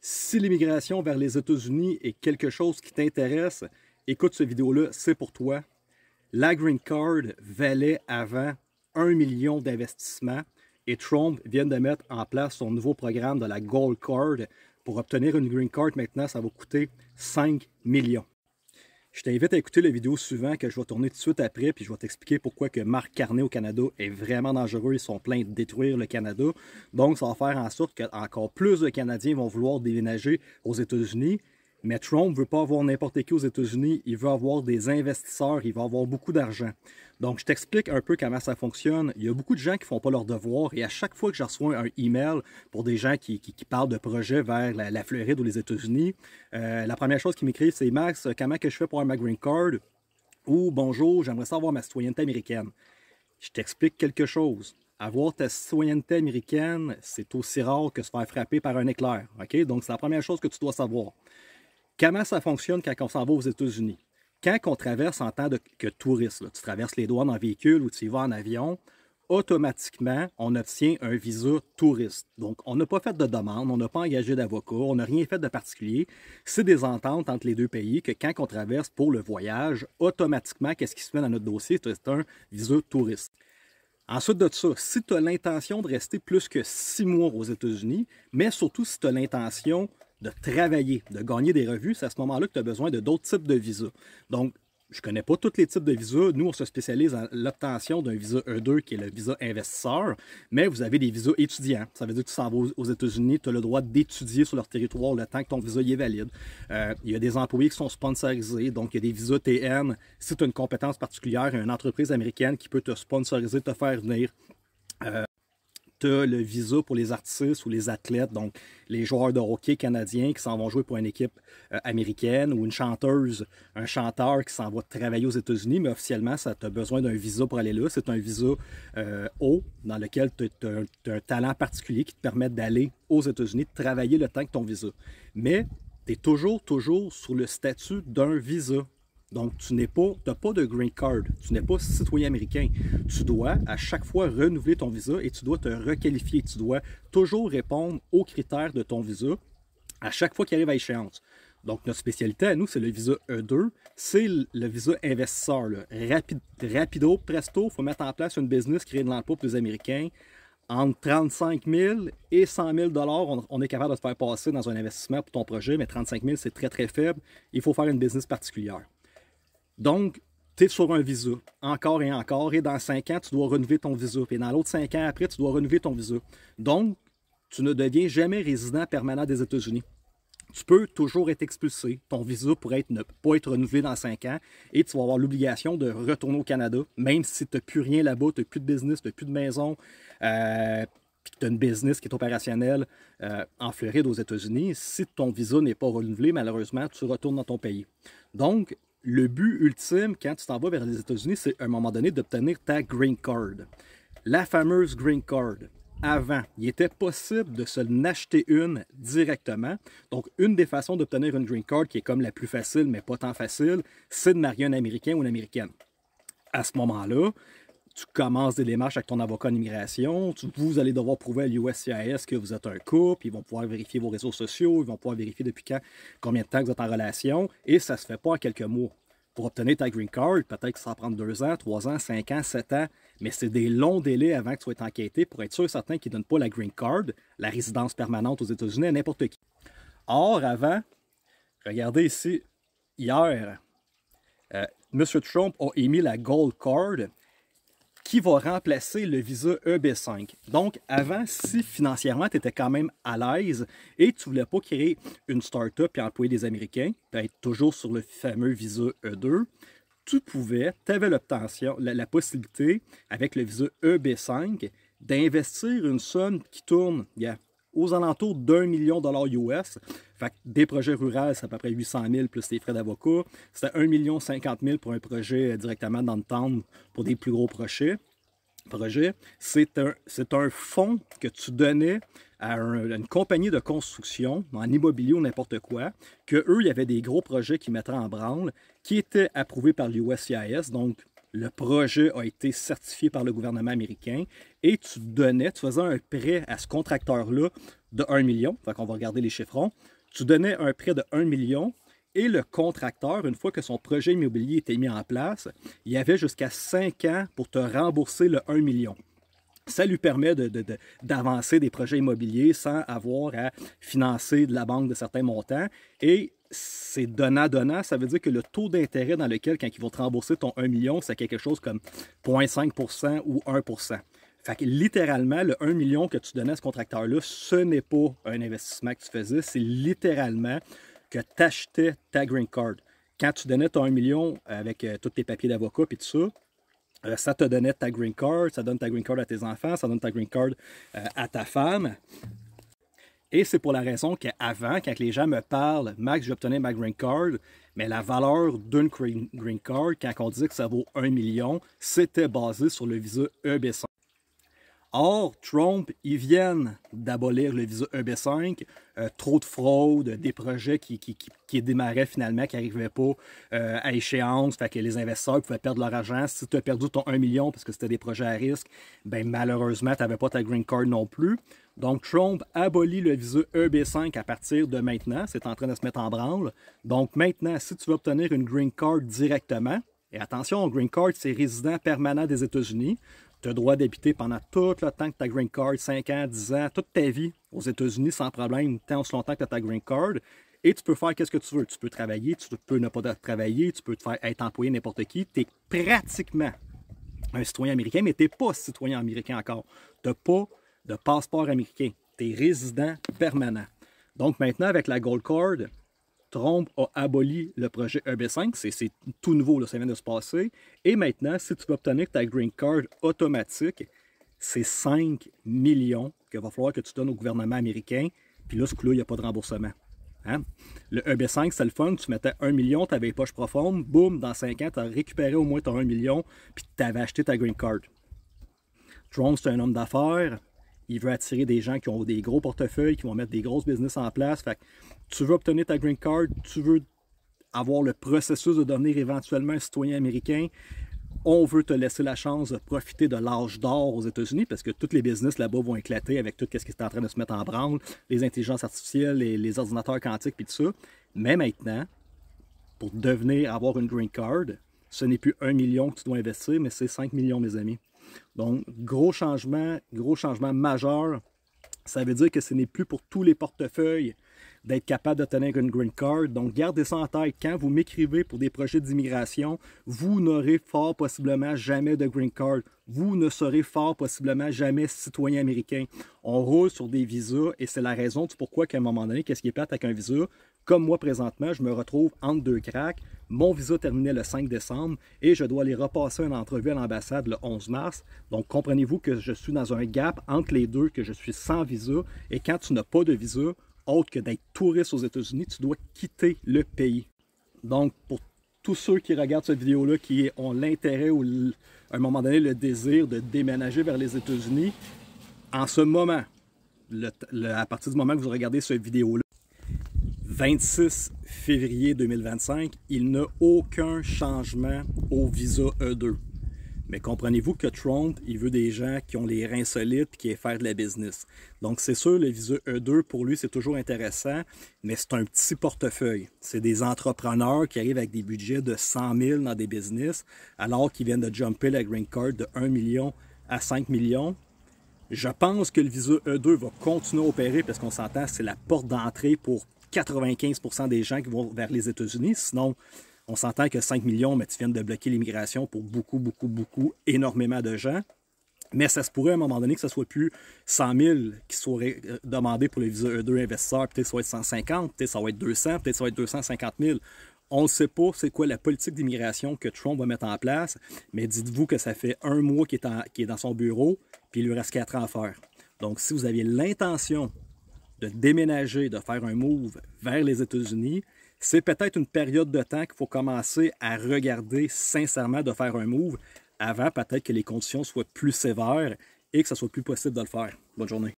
Si l'immigration vers les États-Unis est quelque chose qui t'intéresse, écoute cette vidéo-là, c'est pour toi. La Green Card valait avant 1 million d'investissements et Trump vient de mettre en place son nouveau programme de la Gold Card. Pour obtenir une Green Card, maintenant, ça va coûter 5 millions. Je t'invite à écouter la vidéo suivante que je vais tourner tout de suite après, puis je vais t'expliquer pourquoi que Mark Carney au Canada est vraiment dangereux. Ils sont pleins de détruire le Canada. Donc, ça va faire en sorte qu'encore plus de Canadiens vont vouloir déménager aux États-Unis. Mais Trump ne veut pas avoir n'importe qui aux États-Unis, il veut avoir des investisseurs, il veut avoir beaucoup d'argent. Donc, je t'explique un peu comment ça fonctionne. Il y a beaucoup de gens qui ne font pas leur devoir et à chaque fois que je reçois un email pour des gens qui parlent de projets vers la Floride ou les États-Unis, la première chose qu'ils m'écrivent, c'est « Max, comment que je fais pour avoir ma Green Card? » ou « Bonjour, j'aimerais savoir ma citoyenneté américaine. » Je t'explique quelque chose. Avoir ta citoyenneté américaine, c'est aussi rare que se faire frapper par un éclair. Okay? Donc, c'est la première chose que tu dois savoir. Comment ça fonctionne quand on s'en va aux États-Unis? Quand on traverse en tant que touriste, là, tu traverses les douanes en véhicule ou tu y vas en avion, automatiquement, on obtient un visa touriste. Donc, on n'a pas fait de demande, on n'a pas engagé d'avocat, on n'a rien fait de particulier. C'est des ententes entre les deux pays que quand on traverse pour le voyage, automatiquement, qu'est-ce qui se met dans notre dossier? C'est un visa touriste. Ensuite de ça, si tu as l'intention de rester plus que 6 mois aux États-Unis, mais surtout si tu as l'intention de travailler, de gagner des revenus, c'est à ce moment-là que tu as besoin de d'autres types de visas. Donc, je ne connais pas tous les types de visas. Nous, on se spécialise en l'obtention d'un visa E2 qui est le visa investisseur, mais vous avez des visas étudiants. Ça veut dire que tu s'en vas aux États-Unis, tu as le droit d'étudier sur leur territoire le temps que ton visa y est valide. Il y a des employés qui sont sponsorisés, donc il y a des visas TN. Si tu as une compétence particulière, il y a une entreprise américaine qui peut te sponsoriser, te faire venir. Tu as le visa pour les artistes ou les athlètes, donc les joueurs de hockey canadiens qui s'en vont jouer pour une équipe américaine ou une chanteuse, un chanteur qui s'en va travailler aux États-Unis, mais officiellement, ça tu as besoin d'un visa pour aller là. C'est un visa O dans lequel tu as un talent particulier qui te permet d'aller aux États-Unis, de travailler le temps que ton visa. Mais tu es toujours sur le statut d'un visa. Donc, tu n'as pas de Green Card, tu n'es pas citoyen américain. Tu dois à chaque fois renouveler ton visa et tu dois te requalifier. Tu dois toujours répondre aux critères de ton visa à chaque fois qu'il arrive à échéance. Donc, notre spécialité à nous, c'est le visa E2. C'est le visa investisseur. Là. Rapido, presto, il faut mettre en place une business, créer de l'emploi pour les Américains. Entre 35 000 et 100 000 on est capable de te faire passer dans un investissement pour ton projet, mais 35 000, c'est très, très faible. Il faut faire une business particulière. Donc, tu es sur un visa, encore et encore, et dans 5 ans, tu dois renouveler ton visa. Et dans l'autre 5 ans après, tu dois renouveler ton visa. Donc, tu ne deviens jamais résident permanent des États-Unis. Tu peux toujours être expulsé. Ton visa pourrait ne pas être renouvelé dans 5 ans et tu vas avoir l'obligation de retourner au Canada, même si tu n'as plus rien là-bas, tu n'as plus de business, tu n'as plus de maison, puis tu as une business qui est opérationnelle en Floride aux États-Unis. Si ton visa n'est pas renouvelé, malheureusement, tu retournes dans ton pays. Donc, le but ultime, quand tu t'en vas vers les États-Unis, c'est à un moment donné d'obtenir ta Green Card. La fameuse Green Card. Avant, il était possible de se l'acheter une directement. Donc, une des façons d'obtenir une Green Card, qui est comme la plus facile, mais pas tant facile, c'est de marier un Américain ou une Américaine. À ce moment-là, tu commences des démarches avec ton avocat en immigration, vous allez devoir prouver à l'USCIS que vous êtes un couple, ils vont pouvoir vérifier vos réseaux sociaux, ils vont pouvoir vérifier depuis combien de temps vous êtes en relation, et ça ne se fait pas en quelques mois. Pour obtenir ta Green Card, peut-être que ça va prendre 2 ans, 3 ans, 5 ans, 7 ans, mais c'est des longs délais avant que tu sois enquêté pour être sûr et certain qu'ils ne donnent pas la Green Card, la résidence permanente aux États-Unis, à n'importe qui. Or, avant, regardez ici, hier, M. Trump a émis la Gold Card, qui va remplacer le visa EB5. Donc, avant, si financièrement, tu étais quand même à l'aise et tu ne voulais pas créer une start-up et employer des Américains, puis être toujours sur le fameux visa E2, tu avais l'obtention, la possibilité, avec le visa EB5, d'investir une somme qui tourne aux alentours d'1 million de dollars US. Fait que des projets ruraux, c'est à peu près 800 000 plus les frais d'avocat. C'était 1 50 000 pour un projet directement dans le town pour des plus gros projets. C'est un fonds que tu donnais à une compagnie de construction, en immobilier ou n'importe quoi, qu'eux, il y avait des gros projets qui mettraient en branle, qui étaient approuvés par l'USCIS. Donc, le projet a été certifié par le gouvernement américain et tu faisais un prêt à ce contracteur-là de 1 million. Fait qu'on va regarder les chiffrons. Tu donnais un prêt de 1 million et le contracteur, une fois que son projet immobilier était mis en place, il avait jusqu'à 5 ans pour te rembourser le 1 million. Ça lui permet d'avancer des projets immobiliers sans avoir à financer de la banque de certains montants. Et c'est donnant-donnant, ça veut dire que le taux d'intérêt dans lequel, quand ils vont te rembourser ton 1 million, c'est quelque chose comme 0,5 % ou 1 %. Fait que littéralement, le 1 million que tu donnais à ce contracteur-là, ce n'est pas un investissement que tu faisais, c'est littéralement que tu achetais ta green card. Quand tu donnais ton 1 million avec tous tes papiers d'avocat et tout ça, ça te donnait ta green card, ça donne ta green card à tes enfants, ça donne ta green card à ta femme. Et c'est pour la raison qu'avant, quand les gens me parlent, Max, j'ai obtenu ma green card, mais la valeur d'une green card, quand on dit que ça vaut 1 million, c'était basé sur le visa EB5. Or, Trump, ils viennent d'abolir le visa EB5, trop de fraude, des projets qui démarraient finalement, qui n'arrivaient pas à échéance, fait que les investisseurs pouvaient perdre leur argent. Si tu as perdu ton 1 million parce que c'était des projets à risque, ben malheureusement, tu n'avais pas ta green card non plus. Donc, Trump abolit le visa EB5 à partir de maintenant. C'est en train de se mettre en branle. Donc, maintenant, si tu veux obtenir une green card directement, et attention, green card, c'est résident permanent des États-Unis. Tu as le droit d'habiter pendant tout le temps que tu as green card, 5 ans, 10 ans, toute ta vie aux États-Unis sans problème, tant aussi longtemps que tu as ta green card. Et tu peux faire ce que tu veux. Tu peux travailler, tu peux ne pas travailler, tu peux te faire être employé n'importe qui. Tu es pratiquement un citoyen américain, mais tu n'es pas citoyen américain encore. Tu n'as pas de passeport américain. Tu es résident permanent. Donc maintenant, avec la Gold Card, Trump a aboli le projet EB5, c'est tout nouveau, là, ça vient de se passer. Et maintenant, si tu veux obtenir ta green card automatique, c'est 5 millions qu'il va falloir que tu donnes au gouvernement américain. Puis là, ce coup-là, il n'y a pas de remboursement. Hein? Le EB5, c'est le fun, tu mettais 1 million, tu avais les poches profondes, boum, dans 5 ans, tu as récupéré au moins ton 1 million, puis tu avais acheté ta green card. Trump, c'est un homme d'affaires. Il veut attirer des gens qui ont des gros portefeuilles, qui vont mettre des grosses business en place. Fait que tu veux obtenir ta green card, tu veux avoir le processus de devenir éventuellement un citoyen américain. On veut te laisser la chance de profiter de l'âge d'or aux États-Unis parce que tous les business là-bas vont éclater avec tout ce qui est en train de se mettre en branle, les intelligences artificielles, les ordinateurs quantiques et tout ça. Mais maintenant, pour avoir une green card, ce n'est plus 1 million que tu dois investir, mais c'est 5 millions, mes amis. Donc, gros changement majeur. Ça veut dire que ce n'est plus pour tous les portefeuilles d'être capable d'obtenir une green card. Donc, gardez ça en tête. Quand vous m'écrivez pour des projets d'immigration, vous n'aurez fort possiblement jamais de green card. Vous ne serez fort possiblement jamais citoyen américain. On roule sur des visas et c'est la raison du pourquoi qu'à un moment donné, qu'est-ce qui est plate avec un visa? Comme moi présentement, je me retrouve entre deux cracks. Mon visa terminait le 5 décembre et je dois aller repasser une entrevue à l'ambassade le 11 mars. Donc, comprenez-vous que je suis dans un gap entre les deux, que je suis sans visa. Et quand tu n'as pas de visa, autre que d'être touriste aux États-Unis, tu dois quitter le pays. Donc, pour tous ceux qui regardent cette vidéo-là, qui ont l'intérêt ou à un moment donné le désir de déménager vers les États-Unis, en ce moment, à partir du moment que vous regardez cette vidéo-là, 26 février 2025, il n'y a aucun changement au visa E2. Mais comprenez-vous que Trump, il veut des gens qui ont les reins solides et qui aiment faire de la business. Donc, c'est sûr, le visa E2, pour lui, c'est toujours intéressant, mais c'est un petit portefeuille. C'est des entrepreneurs qui arrivent avec des budgets de 100 000 dans des business, alors qu'ils viennent de jumper la green card de 1 million à 5 millions. Je pense que le visa E2 va continuer à opérer parce qu'on s'entend, c'est la porte d'entrée pour 95% des gens qui vont vers les États-Unis. Sinon, on s'entend que 5 millions, mais tu viens de bloquer l'immigration pour beaucoup, énormément de gens. Mais ça se pourrait à un moment donné que ce ne soit plus 100 000 qui seraient demandés pour le visa E2 investisseurs. Peut-être que ça va être 150, peut-être que ça va être 200, peut-être que ça va être 250 000. On ne sait pas c'est quoi la politique d'immigration que Trump va mettre en place, mais dites-vous que ça fait 1 mois qu'il est dans son bureau, puis il lui reste 4 ans à faire. Donc, si vous aviez l'intention de déménager, de faire un move vers les États-Unis, c'est peut-être une période de temps qu'il faut commencer à regarder sincèrement de faire un move avant peut-être que les conditions soient plus sévères et que ce soit plus possible de le faire. Bonne journée.